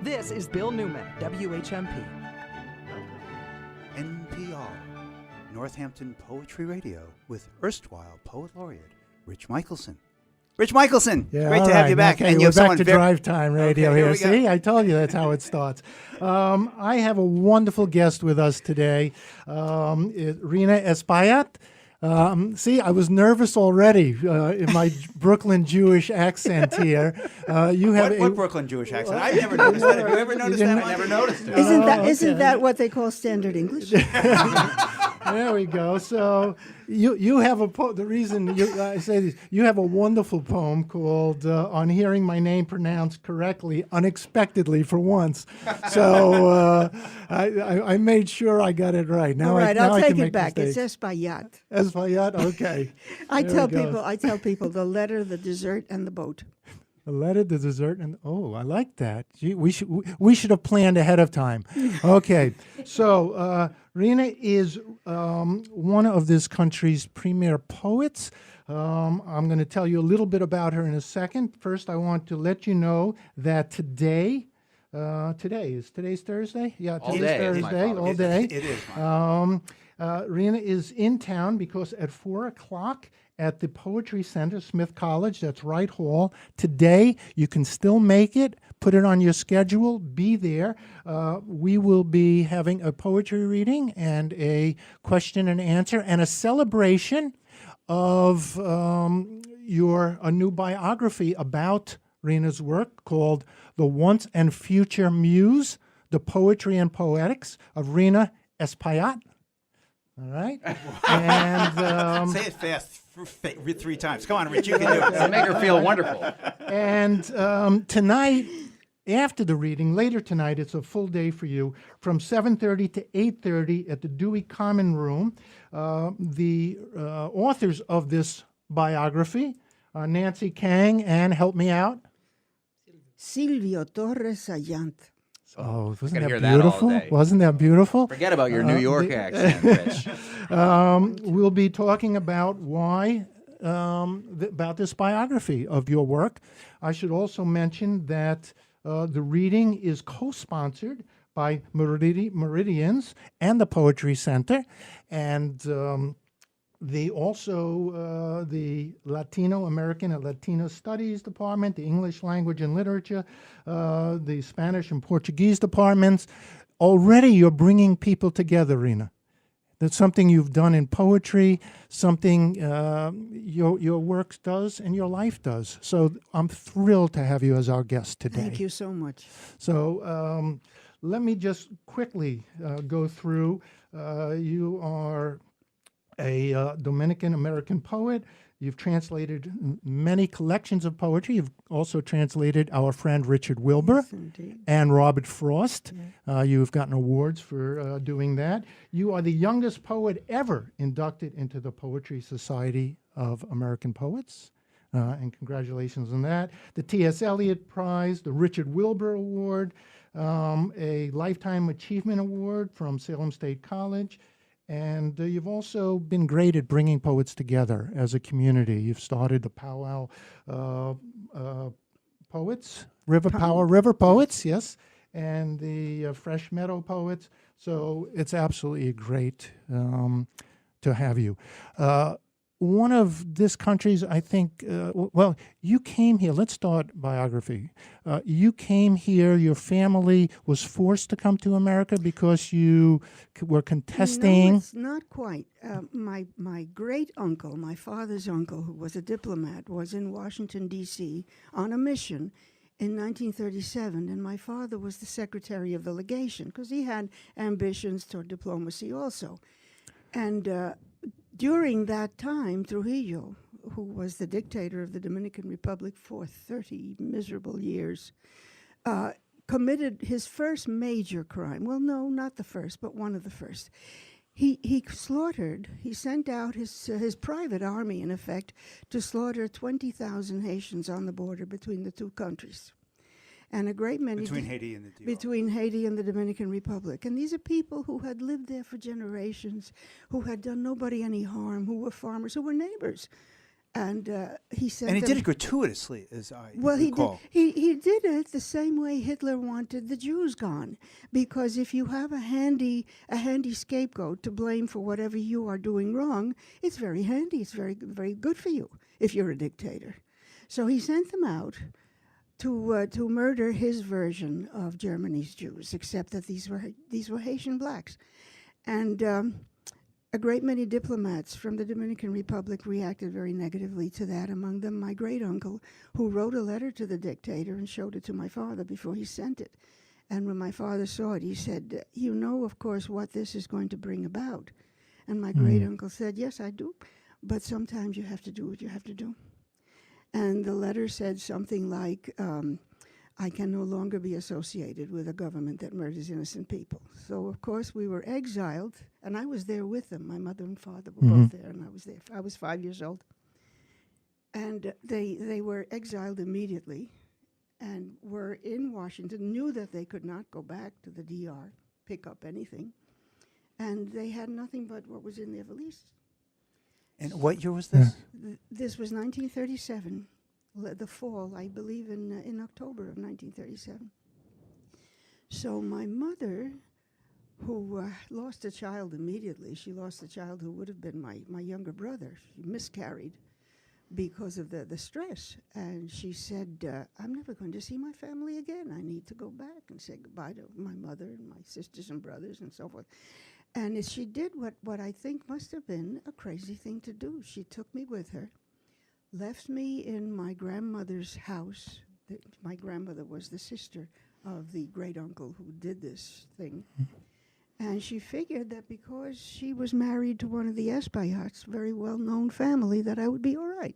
This is Bill Newman, WHMP. NPR, Northampton Poetry Radio, with erstwhile Poet Laureate Rich Michelson. Rich Michelson, great to have you back. Okay, and we're back to drive time radio Okay, here. See, I told you that's how it starts. I have a wonderful guest with us today, Rhina Espilliat. See, I was nervous already in my Brooklyn Jewish accent here. You have what Brooklyn Jewish accent? I've never noticed that. Have you ever noticed that? I never noticed it. Isn't that what they call standard English? There we go. So you have the reason I say this, you have a wonderful poem called "On Hearing My Name Pronounced Correctly Unexpectedly for Once." So I made sure I got it right. Now All right, now I'll I can take it make back. mistakes. It's Espilliat. Espilliat, okay. I There tell it goes. people the letter, the dessert, and the boat. The letter, the dessert, and I like that. Gee, we should have planned ahead of time. Okay, so Rhina is one of this country's premier poets. I'm going to tell you a little bit about her in a second. First, I want to let you know that today's Thursday? Yeah, today's Thursday, all day. It is. Rhina is in town because at 4 o'clock at the Poetry Center, Smith College, that's Wright Hall. Today, you can still make it. Put it on your schedule. Be there. We will be having a poetry reading and a question and answer and a celebration of a new biography about Rhina's work called The Once and Future Muse, The Poetry and Poetics of Rhina Espilliat. All right. And say it fast 3 times. Come on, Rich, you can do it. It'll make her feel wonderful. And tonight, after the reading, later tonight, it's a full day for you, from 7:30 to 8:30 at the Dewey Common Room. The authors of this biography are Nancy Kang and, help me out, Silvio Torres Ayant. Oh, wasn't Gonna that hear that all beautiful? day. Wasn't that beautiful? Forget about your New York accent, Rich. We'll be talking about why, about this biography of your work. I should also mention that the reading is co-sponsored by Meridians and the Poetry Center, and the Latino American and Latino Studies Department, the English Language and Literature, the Spanish and Portuguese departments. Already you're bringing people together, Rhina. That's something you've done in poetry, something your work does and your life does. So I'm thrilled to have you as our guest today. Thank you so much. So let me just quickly go through. You are a Dominican-American poet. You've translated many collections of poetry. You've also translated our friend Richard Wilbur and Robert Frost. You've gotten awards for doing that. You are the youngest poet ever inducted into the Poetry Society of American Poets. And congratulations on that. The T.S. Eliot Prize, the Richard Wilbur Award, a Lifetime Achievement Award from Salem State College. And you've also been great at bringing poets together as a community. You've started the Powwow Poets, River Poets, yes, and the Fresh Meadow Poets. So it's absolutely great to have you. One of this country's, I think, you came here. Let's start biography. You came here, your family was forced to come to America because you were contesting. No, it's not quite. My great uncle, my father's uncle, who was a diplomat, was in Washington, D.C. on a mission in 1937, and my father was the secretary of the legation because he had ambitions toward diplomacy also. And during that time, Trujillo, who was the dictator of the Dominican Republic for 30 miserable years, committed his first major crime. Well, no, not the first, but one of the first. He sent out his private army, in effect, to slaughter 20,000 Haitians on the border between the two countries. And a great many Between Haiti and the DR. between Haiti and the Dominican Republic. And these are people who had lived there for generations, who had done nobody any harm, who were farmers, who were neighbors. And he sent And he them. did it gratuitously, as I Well, recall. he did it the same way Hitler wanted the Jews gone, because if you have a handy scapegoat to blame for whatever you are doing wrong, it's very handy. It's very good for you if you're a dictator. So he sent them out to murder his version of Germany's Jews, except that these were Haitian blacks, and a great many diplomats from the Dominican Republic reacted very negatively to that, among them my great-uncle, who wrote a letter to the dictator and showed it to my father before he sent it. And when my father saw it, he said, "You know, of course, what this is going to bring about." And my great-uncle said, "Yes, I do, but sometimes you have to do what you have to do." And the letter said something like, "I can no longer be associated with a government that murders innocent people." So, of course, we were exiled, and I was there with them. My mother and father were both there, and I was there. I was 5 years old. And they were exiled immediately and were in Washington, knew that they could not go back to the DR, pick up anything, and they had nothing but what was in their valise. And what year was this? This was 1937. The fall, I believe, in October of 1937. So my mother, who lost a child immediately, she lost a child who would have been my younger brother. She miscarried because of the stress. And she said, "I'm never going to see my family again. I need to go back and say goodbye to my mother and my sisters and brothers and so forth." And she did what I think must have been a crazy thing to do. She took me with her, left me in my grandmother's house. My grandmother was the sister of the great-uncle who did this thing. And she figured that because she was married to one of the Espilliats, very well-known family, that I would be all right.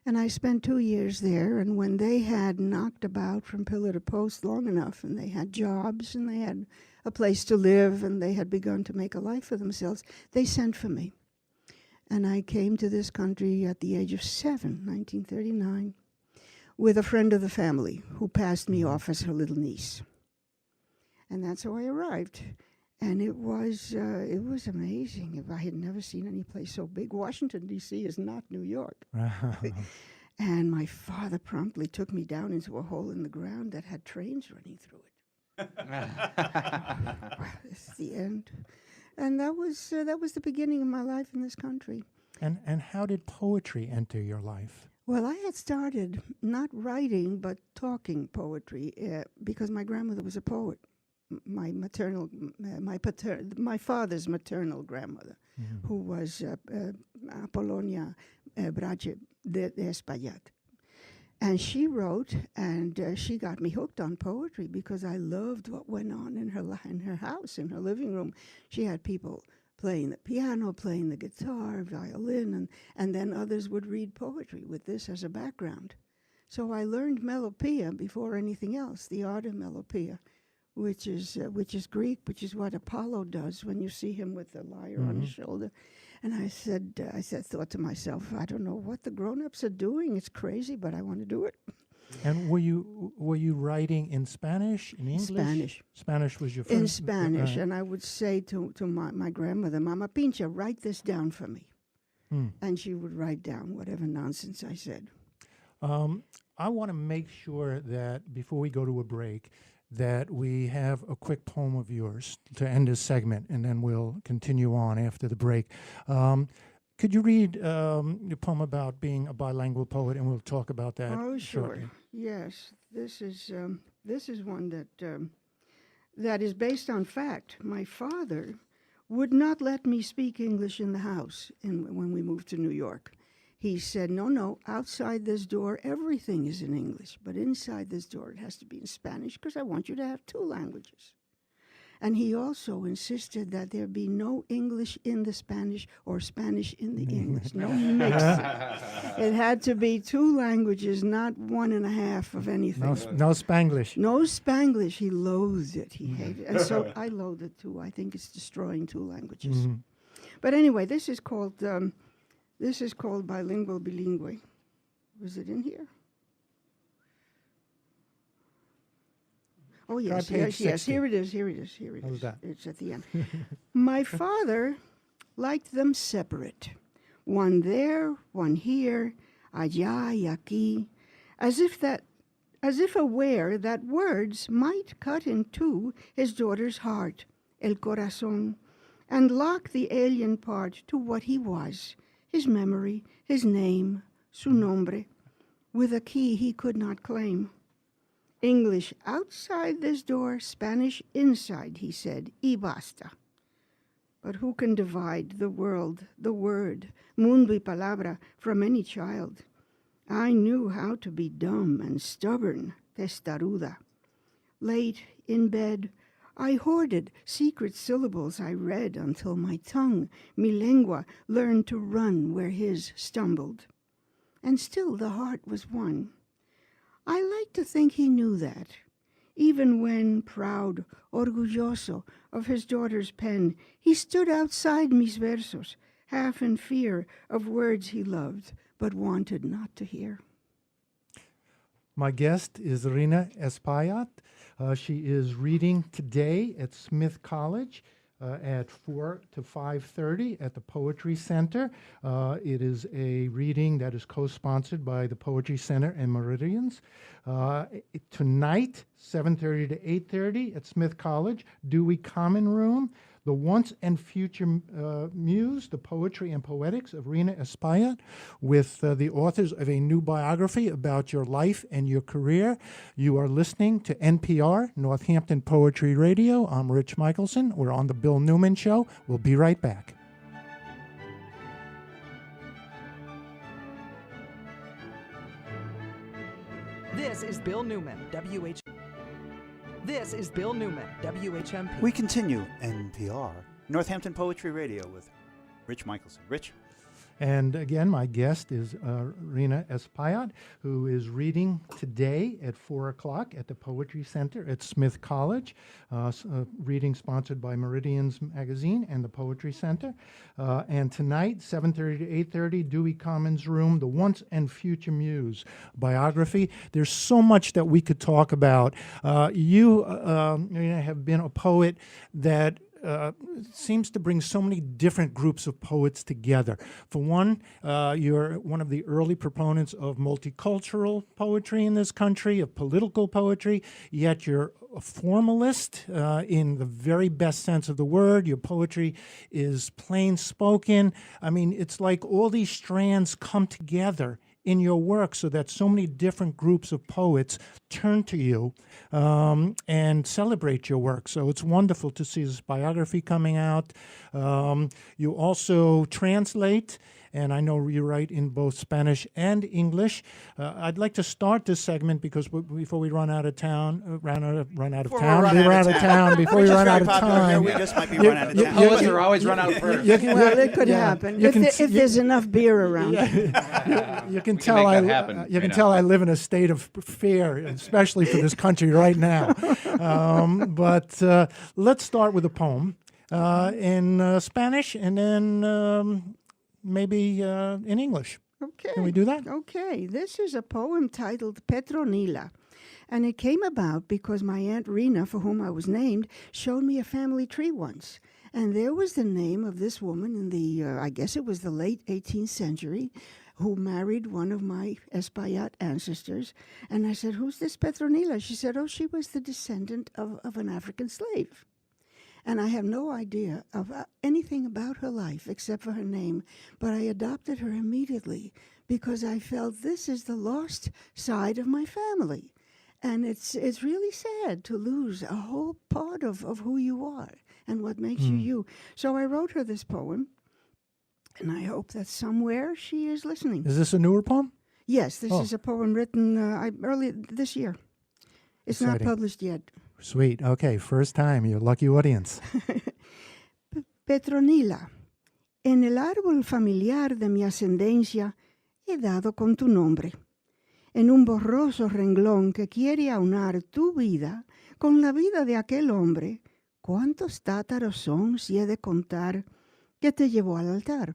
And I spent 2 years there, and when they had knocked about from pillar to post long enough, and they had jobs, and they had a place to live, and they had begun to make a life for themselves, they sent for me. And I came to this country at the age of 7, 1939, with a friend of the family who passed me off as her little niece. And that's how I arrived. And it was amazing. I had never seen any place so big. Washington, D.C. is not New York. And my father promptly took me down into a hole in the ground that had trains running through it. This is the end. And that was the beginning of my life in this country. And how did poetry enter your life? Well, I had started not writing but talking poetry because my grandmother was a poet. My father's maternal grandmother, who was Apollonia Brache de Espilliat. And she wrote, and she got me hooked on poetry because I loved what went on in her house, in her living room. She had people playing the piano, playing the guitar, violin, and then others would read poetry with this as a background. So I learned melopeia before anything else, the art of melopeia, which is Greek, which is what Apollo does when you see him with the lyre on his shoulder. And I thought to myself, I don't know what the grown-ups are doing. It's crazy, but I want to do it. And were you writing in Spanish, in English? Spanish. Spanish was your first. In Spanish, and I would say to my grandmother, "Mama Pincha, write this down for me." And she would write down whatever nonsense I said. I want to make sure that before we go to a break, that we have a quick poem of yours to end this segment, and then we'll continue on after the break. Could you read your poem about being a bilingual poet, and we'll talk about that shortly. Sure. Yes, this is one that is based on fact. My father would not let me speak English in the house when we moved to New York. He said, no, outside this door, everything is in English, but inside this door, it has to be in Spanish because I want you to have two languages. And he also insisted that there be no English in the Spanish or Spanish in the English, no mix. It had to be two languages, not one and a half of anything. No Spanglish. No Spanglish. He loathed it. He hated it. And so I loathe it too. I think it's destroying two languages. But anyway, this is called Bilingual Bilingue. Was it in here? Oh, yes, yes. Here it is. How's that? It's at the end. My father liked them separate, one there, one here, allá y aquí, as if aware that words might cut in two his daughter's heart, el corazón, and lock the alien part to what he was, his memory, his name, su nombre, with a key he could not claim. English outside this door, Spanish inside, he said, y basta. But who can divide the world, the word, mundo y palabra, from any child? I knew how to be dumb and stubborn, testaruda. Late, in bed, I hoarded secret syllables I read until my tongue, mi lengua, learned to run where his stumbled. And still the heart was one. I like to think he knew that, even when, proud, orgulloso of his daughter's pen, he stood outside mis versos, half in fear of words he loved but wanted not to hear. My guest is Rhina Espilliat. She is reading today at Smith College at 4 to 5:30 at the Poetry Center. It is a reading that is co-sponsored by the Poetry Center and Meridians. Tonight, 7:30 to 8:30 at Smith College, Dewey Common Room. The Once and Future Muse, the Poetry and Poetics of Rhina Espilliat, with the authors of a new biography about your life and your career. You are listening to NPR, Northampton Poetry Radio. I'm Rich Michelson. We're on the Bill Newman Show. We'll be right back. This is Bill Newman, This is Bill Newman, WHMP. We continue NPR, Northampton Poetry Radio with Rich Michelson. Rich? And again, my guest is Rhina Espilliat, who is reading today at 4 o'clock at the Poetry Center at Smith College, reading sponsored by Meridians Magazine and the Poetry Center. And tonight, 7:30 to 8:30, Dewey Commons Room, The Once and Future Muse biography. There's so much that we could talk about. You, Rhina, have been a poet that seems to bring so many different groups of poets together. For one, you're one of the early proponents of multicultural poetry in this country, of political poetry, yet you're a formalist in the very best sense of the word. Your poetry is plain spoken. I mean, it's like all these strands come together in your work so that so many different groups of poets turn to you and celebrate your work. So it's wonderful to see this biography coming out. You also translate, and I know you write in both Spanish and English. I'd like to start this segment because before we run out of time, before we run out of time. We just might be run out of time. Poets are always run out first. Well, it could happen if there's enough beer around. You can tell I live in a state of fear, especially for this country right now. But let's start with a poem in Spanish, and then maybe in English. Okay. Can we do that? Okay. This is a poem titled Petronila. And it came about because my Aunt Rhina, for whom I was named, showed me a family tree once. And there was the name of this woman in the, I guess it was the late 18th century, who married one of my Espilliat ancestors. And I said, "Who's this Petronila?" She said, "Oh, she was the descendant of an African slave." And I have no idea of anything about her life except for her name, but I adopted her immediately because I felt this is the lost side of my family. And it's really sad to lose a whole part of who you are and what makes you you. So I wrote her this poem, and I hope that somewhere she is listening. Is this a newer poem? Yes, this is a poem written early this year. It's not Exciting. published yet. Sweet. Okay, first time, your lucky audience. Petronila, en el árbol familiar de mi ascendencia he dado con tu nombre, en un borroso renglón que quiere aunar tu vida con la vida de aquel hombre. ¿Cuántos tátaros son si he de contar que te llevó al altar?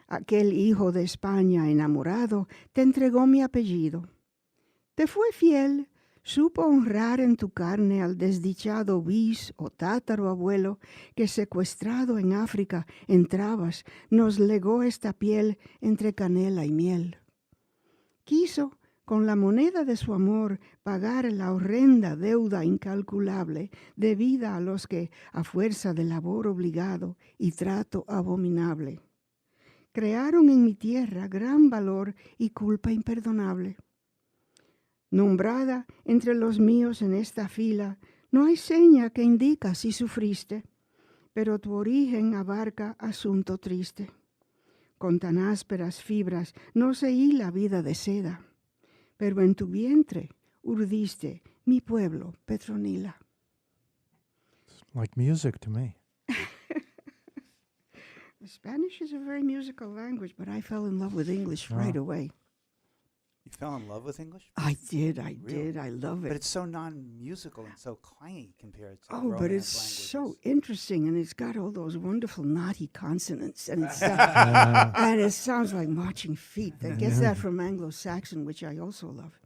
Aquel hijo de España enamorado te entregó mi apellido. Te fue fiel, Supo honrar en tu carne al desdichado bis o tátaro abuelo que secuestrado en África entrabas, nos legó esta piel entre canela y miel. Quiso, con la moneda de su amor, pagar la horrenda deuda incalculable debida a los que, a fuerza de labor obligado y trato abominable, crearon en mi tierra gran valor y culpa imperdonable. Nombrada entre los míos en esta fila, no hay seña que indica si sufriste, pero tu origen abarca asunto triste. Con tan ásperas fibras no se hila vida de seda, pero en tu vientre urdiste mi pueblo, Petronila. Like music to me. Spanish is a very musical language, but I fell in love with English right away. You fell in love with English? I did. Really? I love But it. it's so non-musical and so clangy compared to Oh, Romance but it's so languages. interesting, and it's got all those wonderful naughty consonants, and it's Yeah. and it sounds like marching feet. I guess that from Anglo-Saxon, which I also love.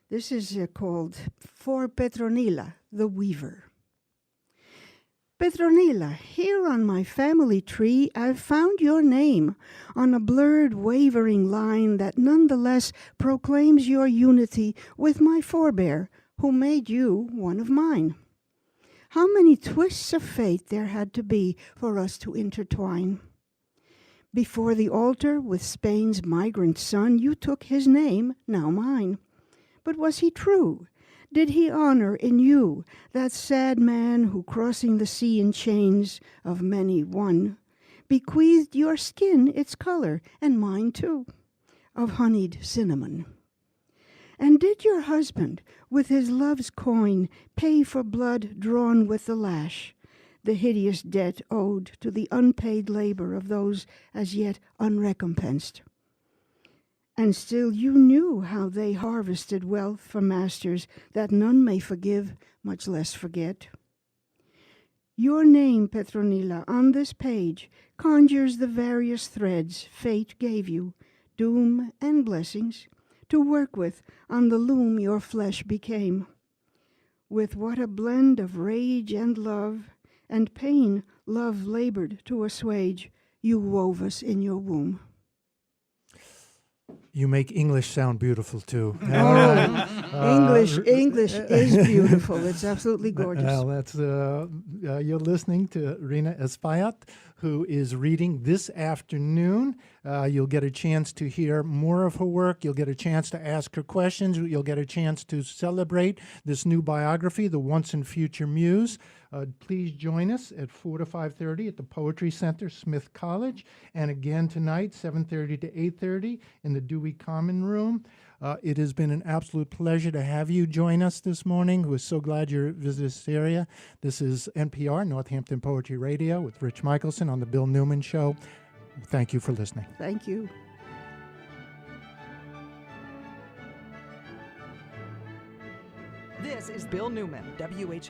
This is called For Petronila, the Weaver. Petronila, here on my family tree, I've found your name on a blurred, wavering line that nonetheless proclaims your unity with my forebear, who made you one of mine. How many twists of fate there had to be for us to intertwine. Before the altar with Spain's migrant son, you took his name, now mine. But was he true? Did he honor in you that sad man who, crossing the sea in chains of many one, bequeathed your skin its color, and mine too, of honeyed cinnamon? And did your husband, with his love's coin, pay for blood drawn with the lash, the hideous debt owed to the unpaid labor of those as yet unrecompensed? And still you knew how they harvested wealth for masters that none may forgive, much less forget. Your name, Petronila, on this page conjures the various threads fate gave you, doom and blessings, to work with on the loom your flesh became. With what a blend of rage and love, and pain love labored to assuage, you wove us in your womb. You make English sound beautiful too. English is beautiful. It's absolutely gorgeous. Well, that's you're listening to Rhina Espilliat, who is reading this afternoon. You'll get a chance to hear more of her work. You'll get a chance to ask her questions. You'll get a chance to celebrate this new biography, The Once and Future Muse. Please join us at 4 to 5:30 at the Poetry Center, Smith College, and again tonight, 7:30 to 8:30 in the Dewey Common Room. It has been an absolute pleasure to have you join us this morning. We're so glad you're visiting this area. This is NPR, Northampton Poetry Radio, with Rich Michelson on The Bill Newman Show. Thank you for listening. Thank you. This is Bill Newman, WHMP.